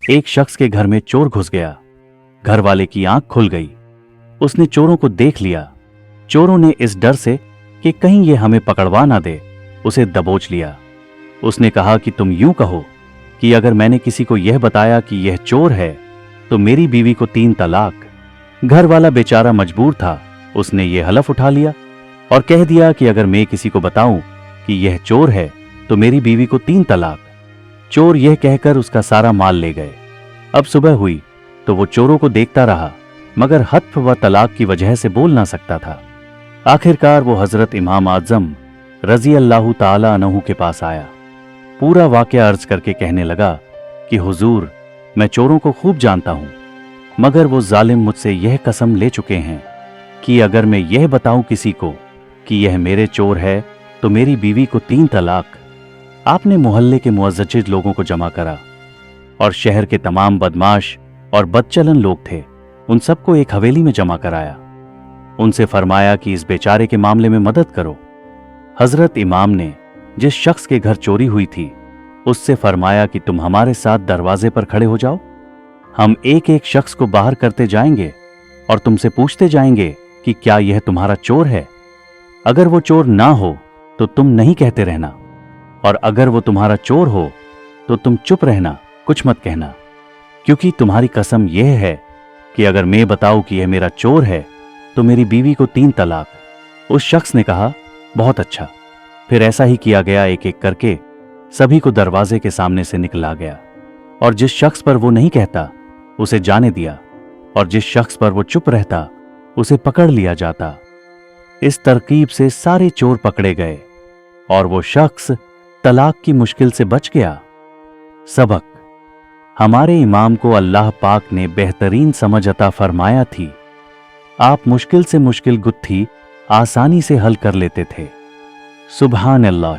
एक शख्स के घर में चोर घुस गया। घर वाले की आंख खुल गई। उसने चोरों को देख लिया। चोरों ने इस डर से कि कहीं ये हमें पकड़वा ना दे, उसे दबोच लिया। उसने कहा कि तुम यूं कहो कि अगर मैंने किसी को यह बताया कि यह चोर है तो मेरी बीवी को 3 तलाक। घर वाला बेचारा मजबूर था। उसने ये हलफ उठा लिया और कह दिया कि अगर मैं किसी को बताऊं कि यह चोर है तो मेरी बीवी को 3 तलाक। चोर यह कहकर उसका सारा माल ले गए। अब सुबह हुई तो वो चोरों को देखता रहा, मगर हत्फ व तलाक की वजह से बोल ना सकता था। आखिरकार वो हजरत इमाम आजम रजी अल्लाह ताला अन्हु के पास आया। पूरा वाकया अर्ज करके कहने लगा कि हुजूर, मैं चोरों को खूब जानता हूं, मगर वो जालिम मुझसे यह कसम ले चुके हैं कि अगर मैं यह बताऊं किसी को कि यह मेरे चोर है तो मेरी बीवी को 3 तलाक। आपने मोहल्ले के मुअज्जज लोगों को जमा करा और शहर के तमाम बदमाश और बदचलन लोग थे, उन सबको एक हवेली में जमा कराया। उनसे फरमाया कि इस बेचारे के मामले में मदद करो। हजरत इमाम ने जिस शख्स के घर चोरी हुई थी उससे फरमाया कि तुम हमारे साथ दरवाजे पर खड़े हो जाओ। हम एक एक शख्स को बाहर करते जाएंगे और तुमसे पूछते जाएंगे कि क्या यह तुम्हारा चोर है। अगर वो चोर ना हो तो तुम नहीं कहते रहना, और अगर वो तुम्हारा चोर हो तो तुम चुप रहना, कुछ मत कहना, क्योंकि तुम्हारी कसम यह है कि अगर मैं बताऊं कि यह मेरा चोर है तो मेरी बीवी को 3 तलाक। उस शख्स ने कहा, बहुत अच्छा। फिर ऐसा ही किया गया। एक एक करके सभी को दरवाजे के सामने से निकला गया, और जिस शख्स पर वो नहीं कहता उसे जाने दिया, और जिस शख्स पर वो चुप रहता उसे पकड़ लिया जाता। इस तरकीब से सारे चोर पकड़े गए और वो शख्स तलाक की मुश्किल से बच गया। सबक: हमारे इमाम को अल्लाह पाक ने बेहतरीन समझ अता फरमाया थी। आप मुश्किल से मुश्किल गुत्थी आसानी से हल कर लेते थे। सुभान अल्लाह।